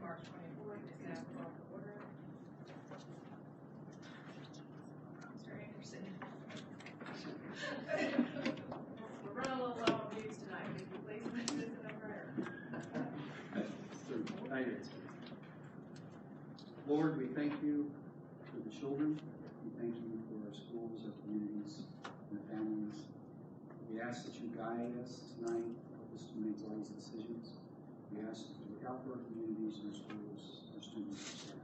March 24th is now called to order. Mr. Anderson. We're running a little low on views tonight. Could you please make this in a prayer? Lord, we thank you for the children. We thank you for our schools, our communities, and our families. We ask that you guide us tonight, help us to make wise decisions. We ask that you look out for our communities, our schools, our students, our staff.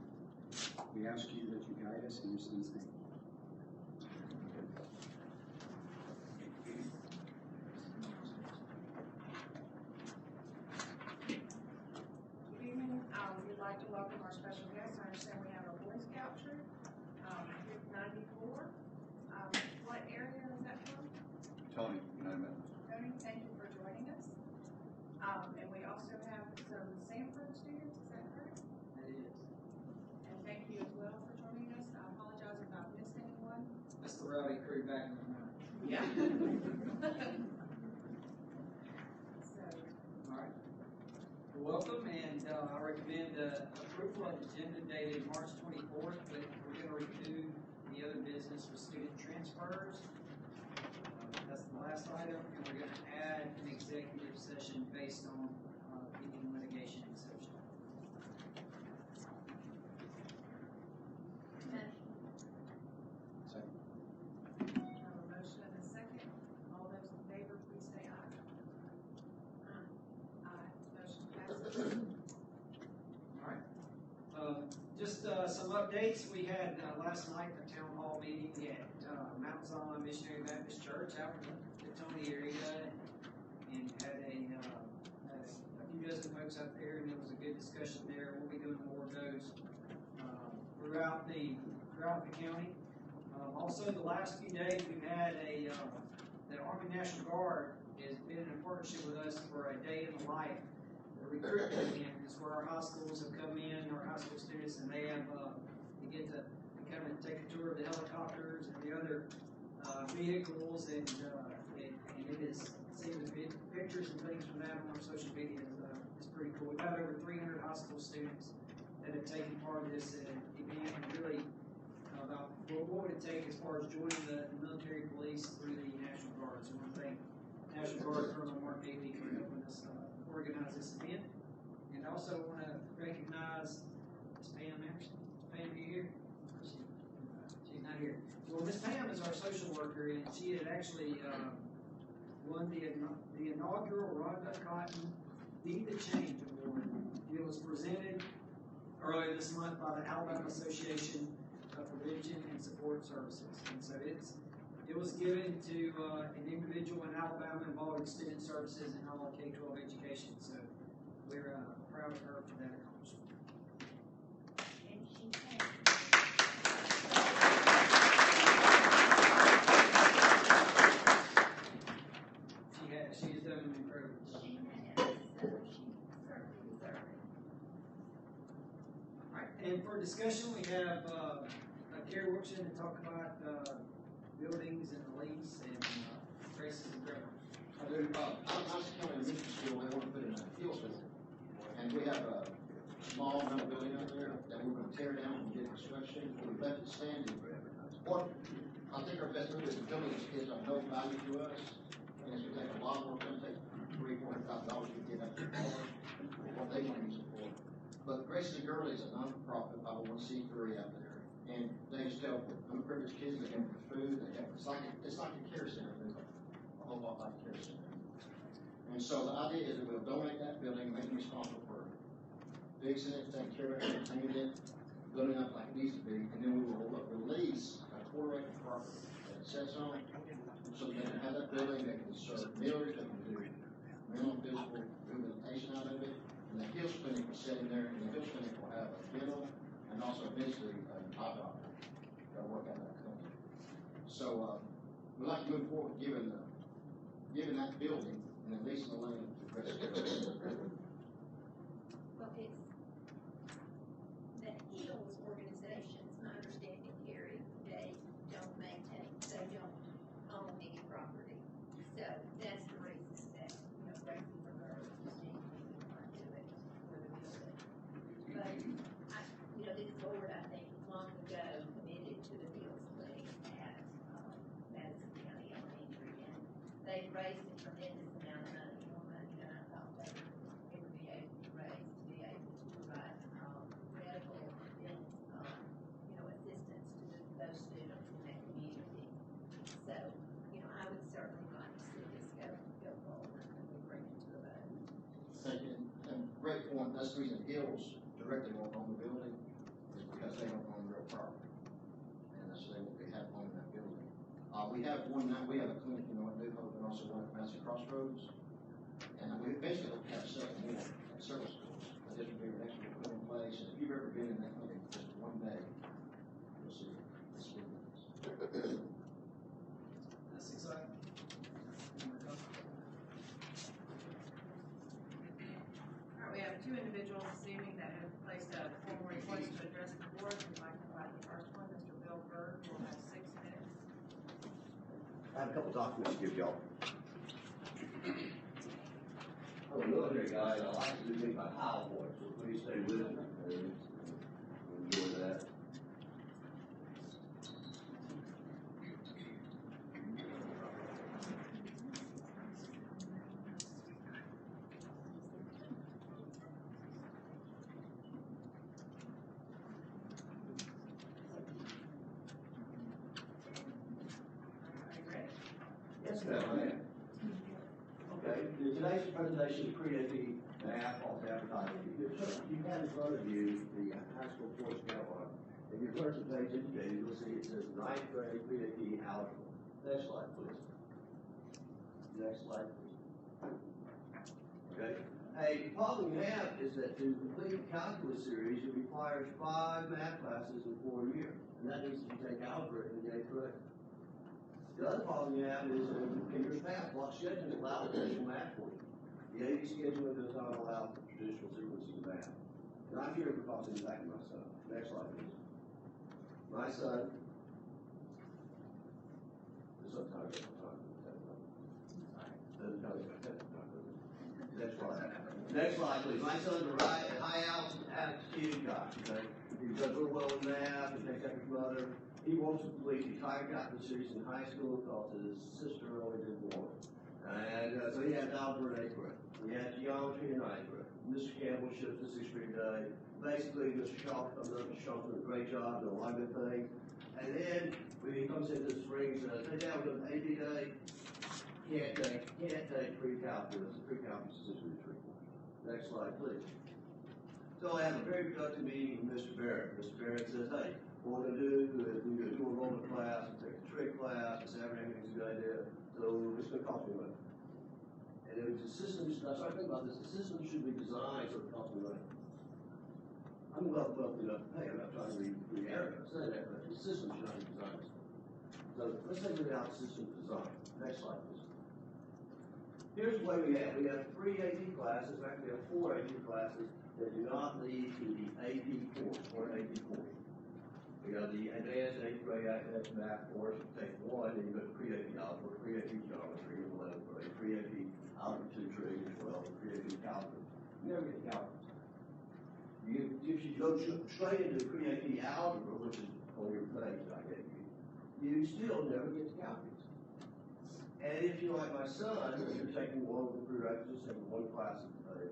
We ask you that you guide us in your son's name. We'd like to welcome our special guest. I understand we have a Boy Scout troop, 94. What area is that from? Tony, United Methodist. Tony, thank you for joining us. And we also have some Sanford students, is that correct? That is. And thank you as well for joining us. I apologize if I've missed anyone. That's the rowdy crew back in the morning. Yeah. All right. Welcome, and I recommend approval of the agenda dated March 24th, but we're going to redo the other business with student transfers. That's the last item, and we're going to add an executive session based on pending litigation exception. Second. I have a motion and a second. All those in favor, please say aye. Aye. Motion passes. All right. Just some updates. We had last night a town hall meeting at Mount Zion Missionary Baptist Church out in the Tony area, and had a few dozen folks up there, and there was a good discussion there. We'll be doing more of those throughout the county. Also, the last few days we've had the Army National Guard has been in partnership with us for a day in the life. The recruitment camp is where our high schools have come in, our high school students, and they have they get to come and take a tour of the helicopters and the other vehicles, and it is seeing the pictures and things from that on our social media is pretty cool. We've got over 300 high school students that have taken part of this event, and really about what would it take as far as joining the military police through the National Guard. So I want to thank National Guard Colonel Mark Davey for helping us organize this event. And I also want to recognize Ms. Pam Emerson. Pam, are you here? She's not here. Well, Ms. Pam is our social worker, and she had actually won the inaugural Rhonda Cotton Be the Change Award. It was presented earlier this month by the Alabama Association of Prevention and Support Services. And so it was given to an individual in Alabama involved in student services and all K-12 education. So we're proud of her for that accomplishment. She has done an incredible job. She has, so she certainly deserves it. All right. And for discussion, we have Gary Wilson to talk about buildings and the lease and Tracy and Greg. I do. I was coming to Mission School, they want to put in a field system. And we have a small metal building out there that we're going to tear down and get construction. We left it standing. What I think our best move is to build these kids of no value to us. And it's going to take a lot more, it's going to take $300,000 to get up to what they want to use it for. But Grace and Girl is a non-profit 501c3 out there. And they just help underprivileged kids, they help with food, they help. It's like a care center, a whole lot like a care center. And so the idea is that we'll donate that building, make them responsible for fixing it, taking care of it, maintaining it, building up like it needs to be, and then we will release a quarter-acre property that it sets on, so they can have that building, they can serve meals, they can do mental and physical rehabilitation out of it, and the Hills Clinic will sit in there, and the Hills Clinic will have a dental and also eventually a eye doctor that'll work out of that clinic. So we'd like to move forward giving that building and then leasing the land to the rest of the Well, it's the Hills organizations, my understanding, Gary, they don't own any property. So that's the reason that, Gracie for her is changing into it for the building. This board, I think, long ago committed to the Hills thing at, Madison County Elementary, and they raised a tremendous amount of money, more money than I thought they would be able to raise, to be able to provide, medical and, assistance to those students in that community. So, I would certainly like to see this go forward and we bring it to a vote. Thank you. And great point. That's the reason Hills directly won't own the building, is because they don't own real property. And that's they won't be have owning that building. We have one now, we have a clinic in North New Hope and also one at Massey Crossroads. And we eventually hope to have several more at several schools. But this will be our next one put in place. And if you've ever been in that clinic just one day, you'll see the school. That's exciting. All right, we have two individuals this evening that have placed a formal request to address the board. We'd like to invite the first one, Mr. Bill Berg, who will have 6 minutes. I have a couple documents to give y'all. I'm a military guy, and I like to do things by PowerPoint, so please stay with me and enjoy that. Are you ready? Yes, ma'am, I am. Okay, today's presentation is pre-AP math off advertising. You have in front of you the high school course catalog. If you turn to page indicated, you'll see it says 9th grade pre-AP algebra. Next slide, please. Next slide, please. Okay, a problem you have is that to complete the calculus series, it requires 5 math classes in 4 years, and that means that you take algebra in the 8th grade. The other problem you have is in your past, block scheduling allows additional math for you. The AP scheduling does not allow traditional sequencing math. And I'm here because of the fact of my son. Next slide, please. My son, the subtitle doesn't tell you. Next slide. Next slide, please. My son's a high aptitude guy. Okay? He does real well in math, he takes after his mother. He wants to complete the entire calculus series in high school because his sister only did 1. And so he has algebra in 8th grade. He has geometry in 9th grade. Mr. Campbell shifts to 6th grade day. Basically, Mr. Shaw comes up, Mr. Shaw does a great job, doing a lot of good things. And then when he comes into the spring, he says, hey, Dad, we're doing AP day. Can't take pre-calculus. Pre-calculus is 6th grade 3 Next slide, please. So I have a very productive meeting with Mr. Barrett. Mr. Barrett says, hey, what we're going to do is we're going to do a enrollment class, we'll take a trig class, it's everything's a good idea, so it's going to cost me money. And it was the system, I started thinking about this, the system should be designed so it costs me money. I'm wealthy enough to pay, I'm not trying to be arrogant, I'm saying that, but the system should not be designed. So let's take a look at how the system is designed. Next slide, please. Here's the way we have 3 AP classes, actually we have 4 AP classes that do not lead to the AP course or AP course. We got the advanced 8th grade academic math course, you take 1, and you go to pre-AP algebra, pre-AP geometry in 11th grade, pre-AP algebra 2 trig in 12th, pre-AP calculus. You never get calculus. If you go straight into pre-AP algebra, which is on your page I gave you still never get to calculus. And if you're like my son, if you're taking one of the prerequisites, taking 1 class a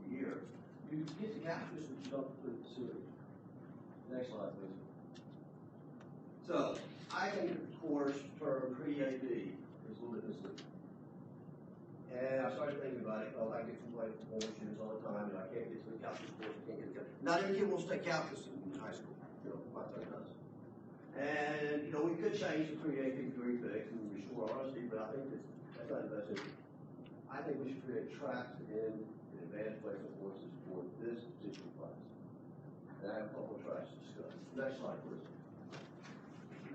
year, you get to calculus, but you don't complete the series. Next slide, please. So, I think the course term pre-AP is a little bit misleading. And I started thinking about it because I get complaints from former students all the time, and I can't get to the calculus course, I can't get to calculus. Not every kid wants to take calculus in high school, my son does. And, we could change the pre-AP degree fix and restore honesty, but I think that's not the best issue. I think we should create tracks in advanced placement courses for this particular class. And I have a couple of tracks to discuss. Next slide, please.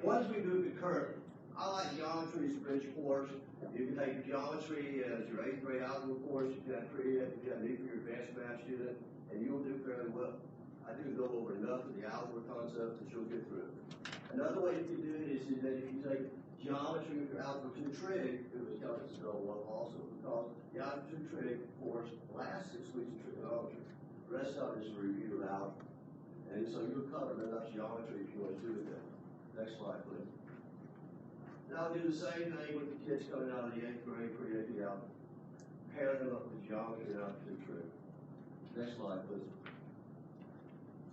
Once we do concurrently, I like geometry as a bridge course. You can take geometry as your 8th grade algebra course. You can have pre-AP, you can have need for your advanced math student, and you'll do fairly well. I do go over enough of the algebra concepts that you'll get through it. Another way you can do it is that if you take geometry for algebra 2 trig, it was telling us to go well also, because the algebra 2 trig course lasts 6 weeks in trigonometry. The rest of it is a review out. And so you're covered enough geometry if you want to do it then. Next slide, please. Now do the same thing with the kids coming out of the 8th grade, pre-AP out. Pair them up with geometry and aptitude trip. Next slide, please.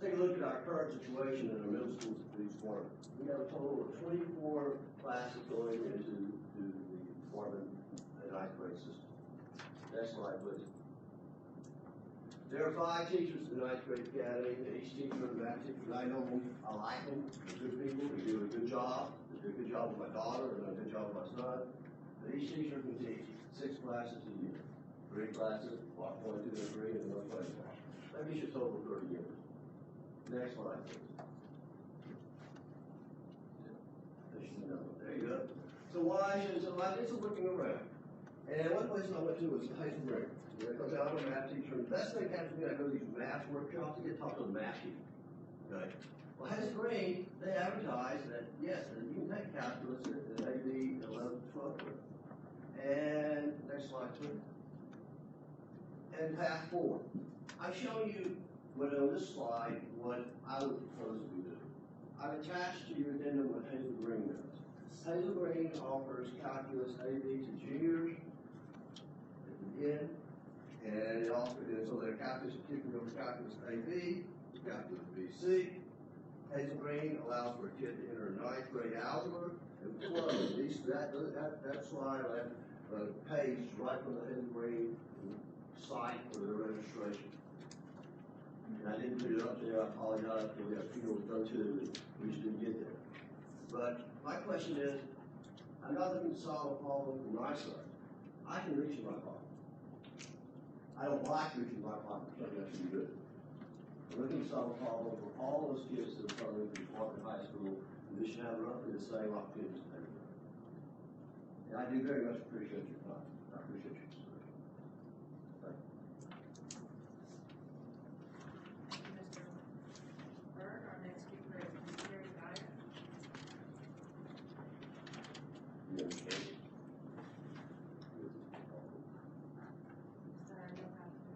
Take a look at our current situation in the middle schools at East Warren. We have a total of 24 classes going into the Warren and 9th grade system. Next slide, please. There are 5 teachers in the 9th grade academy, and each teacher is a math teacher. I know them, I like them, they're good people, they do a good job. They do a good job with my daughter, they do a good job with my son. But each teacher can teach 6 classes a year. 3 classes, block 1, 2, and 3, and another class. That means your total 30 years. Next slide, please. There you go. So I did some looking around. And one place I went to was the Hazel Green. Because I'm a math teacher. The best thing happens to me, I go to these math workshops to get to talk to the math teacher. Okay? Well, Hazel Green, they advertise that, yes, that you can take calculus at AB 11th, 12th grade. And next slide, please. And path 4. I've shown you on this slide what I would propose we do. I've attached to your addendum what Hazel Green does. Hazel Green offers calculus AB to juniors at the beginning, and it offers, and so their calculus is kicking over calculus AB, calculus BC. Hazel Green allows for a kid to enter a 9th grade algebra and flow. That slide, that page is right from the Hazel Green site for the registration. And I didn't put it up there, I apologize, because we have people to go to, we just didn't get there. But my question is, I'm not looking to solve a problem from my side. I can reach in my pocket. I don't like reaching in my pocket for something that should be good. I'm looking to solve a problem for all those kids that are coming from Spartan High School, and they should have roughly the same opportunities as everybody. And I do very much appreciate your time. I appreciate your support. Thank you. Mr. Berg, our next speaker is Terry Dyer. You understand? Sorry, I don't have to.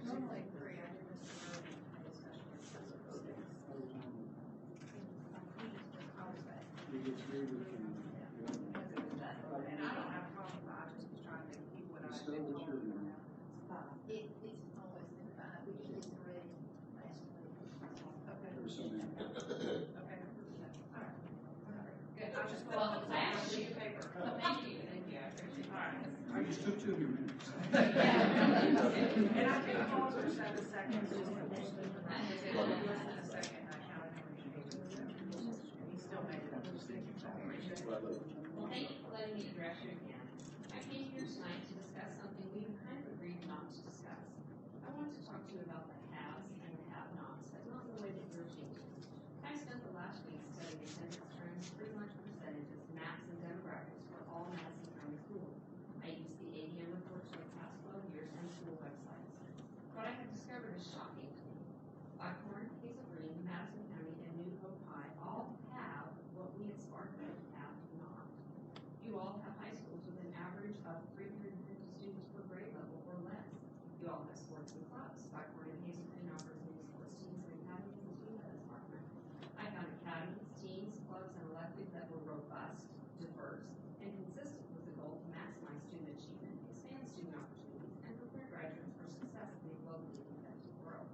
Normally 3, I did Mr. Berg and a special assessment. You get 3 with you. And I don't have a problem, but I just was trying to keep what I It's had still been with told. you. It's always been 5, we did 3 last week. Okay. There were so many. Okay. All right. Good, I just Well, want to last sheet of paper. Thank you, I appreciate it. All right. I just took 2 of your minutes. And I did pause for 7 seconds just to listen a second, I counted how many pages. And he still made it up to 6, so I appreciate it. Well, thank you for letting me address you again. I came here tonight to discuss something we kind of agreed not to discuss. I wanted to talk to you about the haves and the have-nots, but not in the way that you're changing. I spent the last week studying attendance trends, pretty much percentages, maps, and demographics for all Madison County schools. I used the ADM reports for the past 12 years and school websites. What I have discovered is shocking to me. Buckhorn, Hazel Green, Madison County, and New Hope High all have what we at Spartan have not. You all have high schools with an average of 350 students per grade level or less. You all have sports and clubs. Buckhorn and Hazel Green offers many sports teams and academies as well as Spartan. I found academies, teams, clubs, and electives that were robust, diverse, and consistent with the goal to maximize student achievement, expand student opportunities, and prepare graduates for success in a globally competitive world.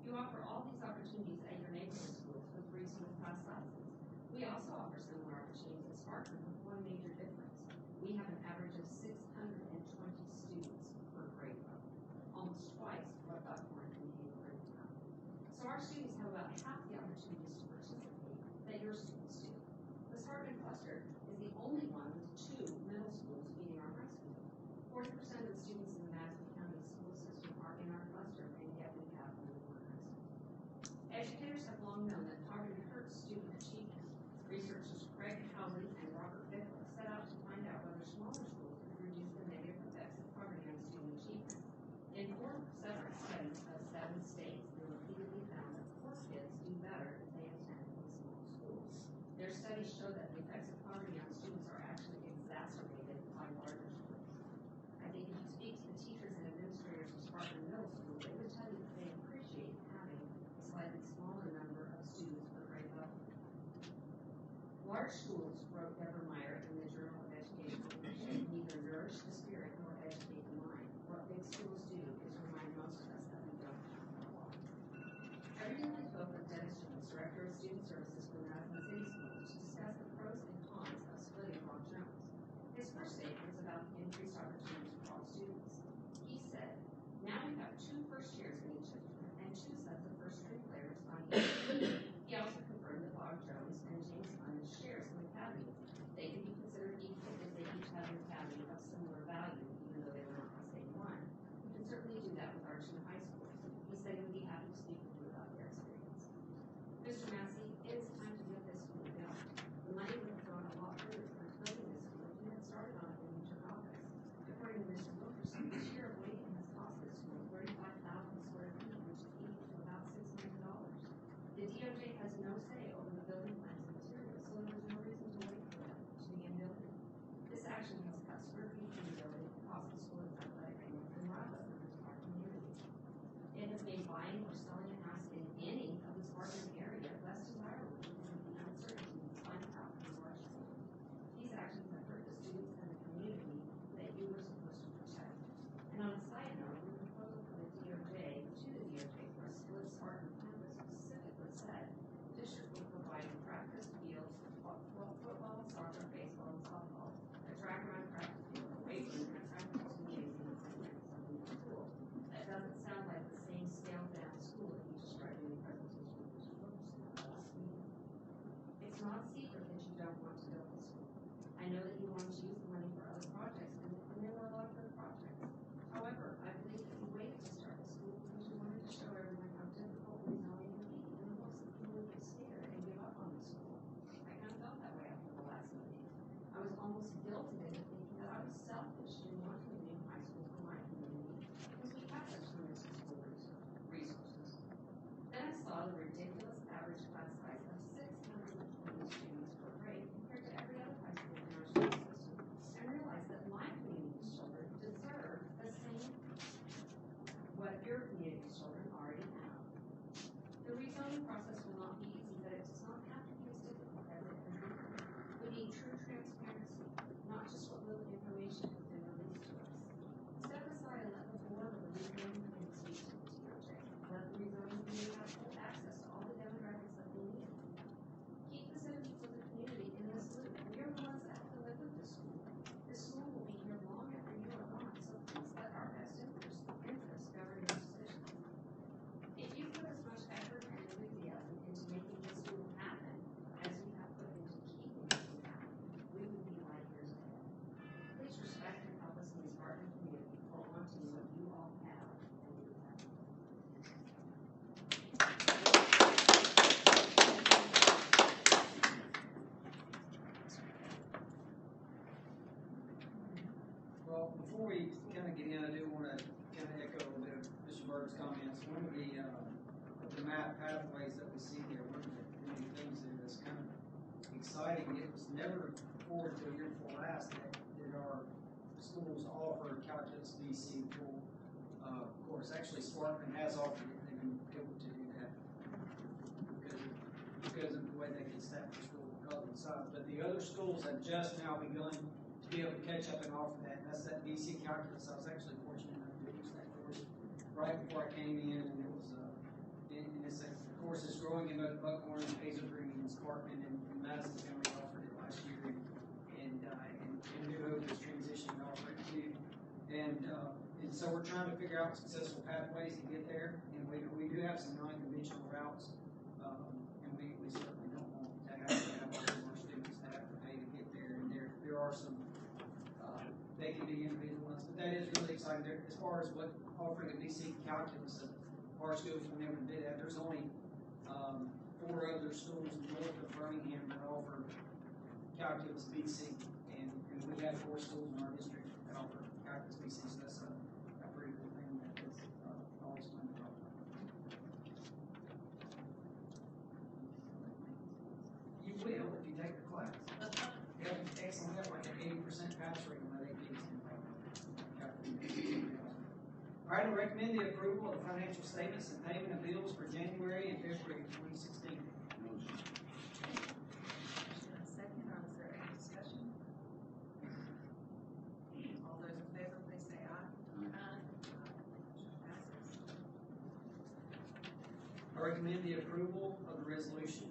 You offer all these opportunities at your neighborhood schools with reasonable class sizes. We also offer similar opportunities at Spartan with one major difference. We have an average of 620 students per grade level, almost twice what Buckhorn and Hazel Green have. So our students have about half the opportunities to participate that your students do. The Spartan cluster is the only one with 2 middle schools feeding our high school. 40% of the students in the Madison County school system are in our cluster, and yet we have only 1 high school. Educators have long known that poverty hurts student achievement. Researchers Craig Howley and Robert Bickle set out to find out whether smaller schools could reduce the negative effects of poverty on student achievement. In 4 separate studies of 7 states, they repeatedly found that poor kids do better if they attend a small school. Their study studies show that the effects of poverty on students are actually exacerbated by larger schools. I think if you speak to the teachers and administrators of Spartan Middle School, they would tell you that they appreciate having a slightly smaller number of students per grade level. Large schools, wrote Deborah Meyer in the Journal of Educational Leadership, neither nourish the spirit nor educate the mind. What big schools do is remind most of us that we don't have a lot. I recently spoke with Dennis Jones, Director of Student Services for Madison City Schools, to discuss the pros and cons of splitting Bob Jones. His first statement was about the increased opportunities for all students. He said, now we have 2 first years in each division and 2 sets of first string players on each team. He also confirmed that Bob Jones and James Clemens share some academy. They can be considered equal if they each have an academy of similar value, even though they were not the same one. We can certainly do that with our 2 high schools. He said he would be happy to speak with you about their experience. Mr. Massey, it is time to get this school built. The money would have gone a lot further towards building this school if you had started on it when you took office. According to Mr. Wilkerson, the share of weight has cost this school 35,000 square feet, which is equal to about $6 million. The DOJ has no say over the building plans and materials, so there was no reason to wait for them to begin building. This action has cut square feet from the building, cost the school its athletic field, and robbed us members of our community. It has made buying or selling a house in any of the Spartan area less desirable because of the uncertainty of finding out from large schools. These actions have hurt the students and the community that you were supposed to protect. And on a side note, the proposal for the DOJ for a split Spartan campus specifically said district will provide practice fields for football, soccer, baseball, and softball, a track around practice field, a weight room, and a practice gymnasium and something for school. That doesn't sound like the same scaled down school that you described in your presentation with Mr. Wilkerson last meeting. It's not a secret that you don't want to build this school. I know that you wanted to use the money for other projects, and there were a lot of good projects. However, I believe that you waited to start the school because you wanted to show everyone how difficult rezoning would be, in the hopes that people would get scared and give up on the school. I kind of felt that way after the last meeting. I was almost guilted into thinking that I was selfish in wanting a new high school for my community because we have such limited school resources. Then I saw the ridiculous average class size of 620 students per grade compared to every other high school in our school system, and realized that my community's children deserve the same what your community's children already have. The rezoning process will not be easy, but it does not have to be as difficult as it can be. We need true transparency, not just what little information has been released to us. Step aside and let the board of the rezoning committee speak to the DOJ. Let the rezoning committee have full access to all the demographics that they need. Keep the citizens of the community in this loop. We are the ones that have to live with this school. This school will be here long after you are gone, so please let our best interest govern your decisions. If you put as much effort and enthusiasm into making this school happen as you have put into keeping this school happen, we would be light years ahead. Please respect and help us in the Spartan community hold on to what you all have and you have. Well, before we kind of get in, I do want to kind of echo a little bit of Mr. Bird's comments. One of the map pathways that we see here, one of the things that is kind of exciting, it was never before until year before last that our schools offer calculus BC full course. Actually, Sparkman has offered it. They've been able to do that because of the way they can staff the school because of the size. But the other schools have just now begun to be able to catch up and offer that. And that's that BC calculus. I was actually fortunate enough to use that course right before I came in, and it was the course is growing in both Buckhorn, Hazel Green, and Sparkman, and Madison County offered it last year, and New Hope is transitioning to offer it too. And so we're trying to figure out successful pathways to get there, and we do have some non-conventional routes, and we certainly don't want to have our students that have to pay to get there, and there are some, they can be individual ones, but that is really exciting. There, as far as what offering a BC calculus of our schools, we never did that. There's only 4 other schools north of Birmingham that offer calculus BC, and we have 4 schools in our district that offer calculus BC, so that's a pretty cool thing that is always fun to talk about. You will if you take the class. All right, I recommend the approval of the financial statements and payment of bills for January and February 2016. Motion. Motion and second, is there any discussion? All those in favor, please say aye. Motion passes. I recommend the approval of the resolution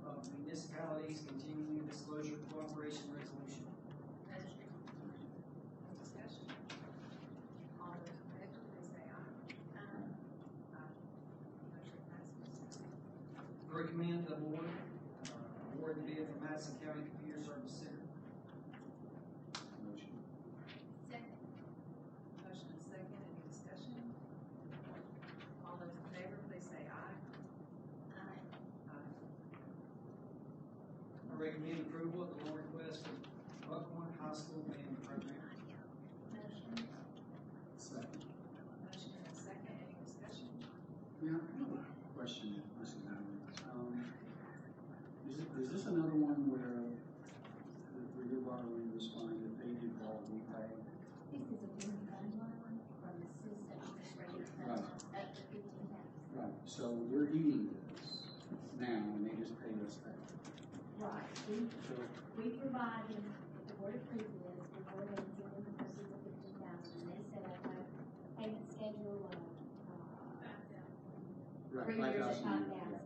of municipalities continuing disclosure cooperation resolution. Discussion. All those in favor, please say aye. Motion passes. I recommend the board award the bid for Madison County Computer Service Center. Motion. Second. Motion and second, any discussion? All those in favor, please say aye. I recommend approval of the loan request for Buckhorn High School band program. Motion. Second. Motion and second, any discussion? Yeah, I have a question, Mrs. Allen. Is this another one where you're borrowing this fund, if they default, we pay? This is a one-time loan from the system operating fund up to $15,000. Right, so we're eating this now, and they just pay us back. Right, So, we provide them, the board approves this, before they give them the proceeds of $15,000, and they set up a payment schedule of, right, 3 years at 5,000. $5,000.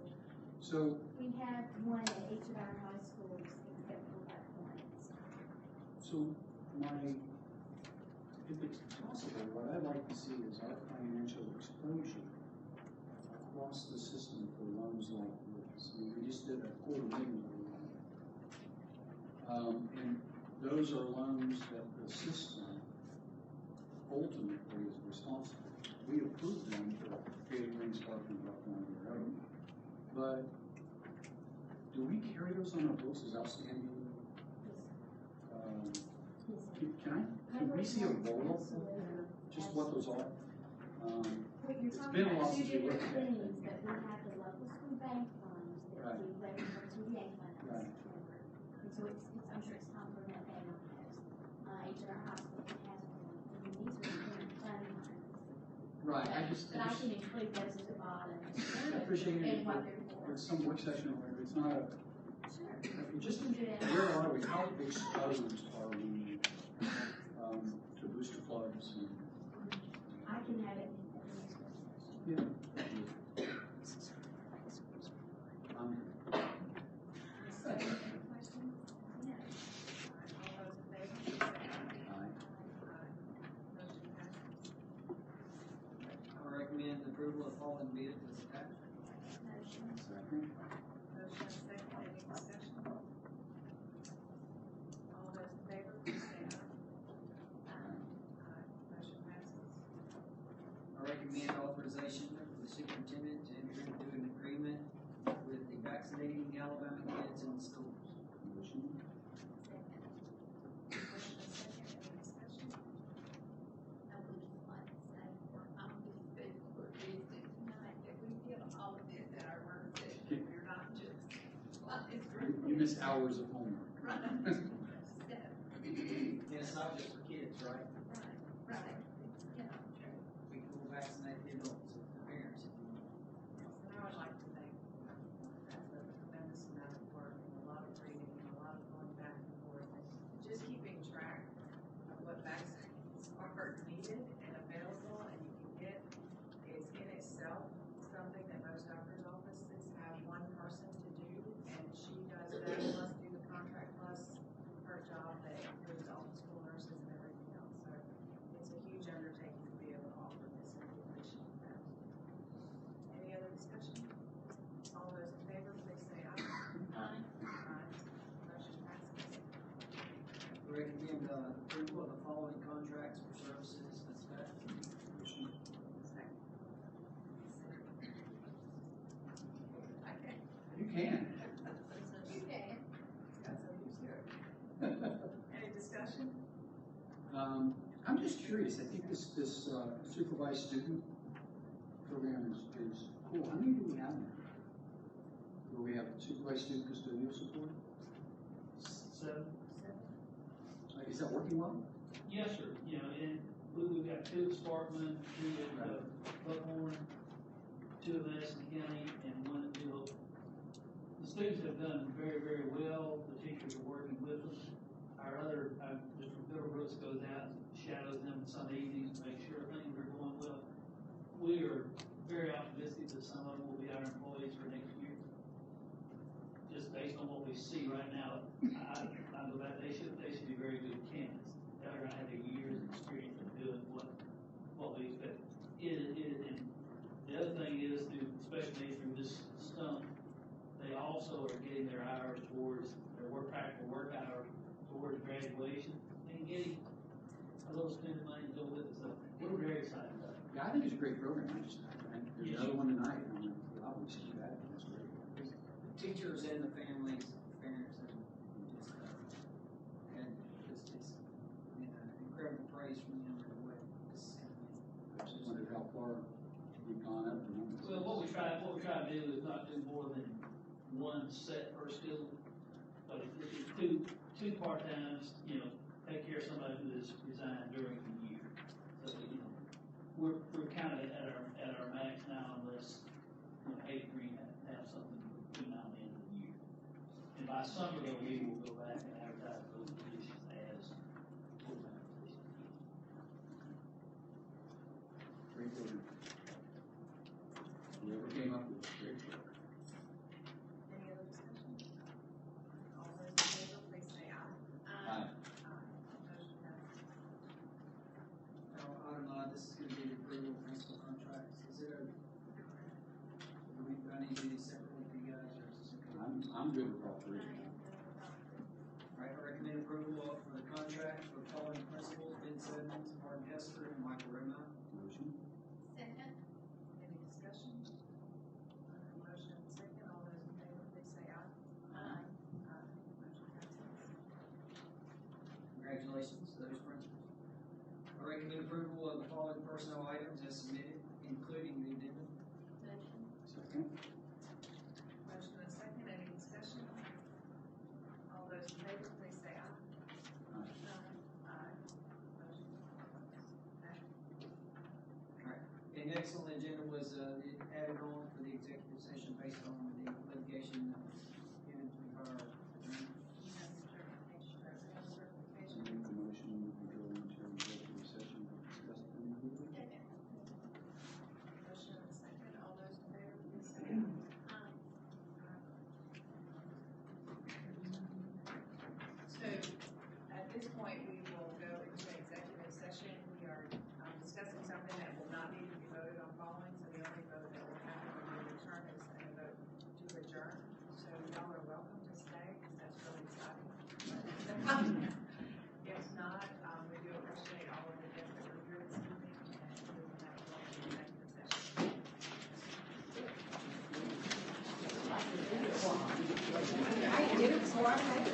So, We have one at each of our high schools except for Buckhorn. if it's possible, what I'd like to see is our financial exposure across the system for loans like this. I mean, we just did a $250,000 loan. And those are loans that the system ultimately is responsible. We approve them for Gator Green, Sparkman, Buckhorn, whatever. But do we carry those on our books as outstanding? Can we see a roll-up of that? Just what those are? What you're It's talking been a while about two since we different looked at that. things, that we have the local school bank funds that we levy from TVA funds. Right. And so I'm sure it's time for that bank on those. Each of our high schools has one, and these are different fund funds. Right, But I can include those at the bottom. I appreciate it, And what but they're for. it's some work session where it's not a, Sure. just, We can do that. where are we, how exposed are we, to booster clubs and? I can have it at the next work session. Yeah. Any questions? No. All those in favor, please say aye. Motion passes. I recommend approval of following bids as attached. Motion. Second. Motion and second, any discussion? All those in favor, please say aye. Motion passes. I recommend authorization for the superintendent to enter into an agreement with the vaccinating Alabama kids in the schools. Motion. Second. Motion and second, any discussion? I would just like to say, I'm just thankful for Tuesday tonight, that we did all of this at our work session. We're not just, like, it's You missed hours of homework. Right. And it's not just for kids, right? Right, yeah, true. We can go vaccinate the adults, the parents. if you want. And I would like to thank, that's a tremendous amount of work, and a lot of reading, and a lot of going back and forth, and just keeping track of what vaccines are needed and available, and you can get, is in itself something that most doctor's offices have one person to do, and she does that, plus do the contract, plus her job that includes all the school nurses and everything else, so it's a huge undertaking to be able to offer this information. Any other discussion? All those in favor, please say aye. Aye. Motion passes. Recommend approval of the following contracts for services as attached. Motion. Second. Okay. You can. You can. Got some use here. Any discussion? I'm just curious, I think this supervised student program is cool. How many do we have now? Do we have supervised student custodial support? So, Is that working well? yes, sir, you know, and we've got 2 at Sparkman, 2 at Buckhorn, 2 at Madison County, and 1 at New Hope. The students have done very, very well. The teachers are working with them. Our other, Mr. Middlebrooks goes out and shadows them some evenings, to make sure things are going well. We are very optimistic that some of them will be our employees for next year. Just based on what we see right now, I go back, they should be very good candidates. They're gonna have a year's experience of doing what we expect. And the other thing is, especially through this stump, they also are getting their hours towards their practical work hours towards graduation and getting a little spending money to go with it. So we're very excited about it. Yeah, I think it's a great program. There's another one tonight, and I'm like, wow, we should do that. That's great. Teachers and the families, parents, and just, and it's incredible praise from them for the way this is coming. I just wondered how far we've gone up. Well, what we try to do is not do more than 1 set per student, but it's two part-times, take care of somebody who has resigned during the year. So, we're kind of at our max now, unless, Hayden Green have something between now and the end of the year. And by summer, though, we will go back and advertise those positions as full-time positions. Great program. Whoever came up with it, great program. Any other discussion? All those in favor, please say aye. Aye. Motion passes. Now, item, this is gonna be the approval of principal contracts. Is it do I need to do these separately for you guys, or is this okay? I'm good with all 3. Right, I recommend approval for the contract for the following principals: Ben Simmons, Martin Hester, and Michael Rema. Motion? Second. Any discussion? Motion and second, all those in favor, please say aye. Aye. Motion passes. Congratulations to those principals. I recommend approval of the following personnel items as submitted, including the addendum. Motion. Second? Motion and second, any discussion? All those in favor, please say aye. Aye. Aye. Motion passes. Alright, and next on the agenda was, the added on for the executive session based on the litigation given to our attorney. Yes, certification, resident certification. Make the motion, we go into executive session to discuss the individual. Second. Motion and second, all those in favor, please say aye. Aye. So, at this point, we will go into executive session. We are discussing something that will not need to be voted on following, so the only vote that will happen when we return is a vote to adjourn. So y'all are welcome to stay, because that's really exciting. If not, we do appreciate all of the guests that were here this evening, and we will now go into executive session. I did it before I had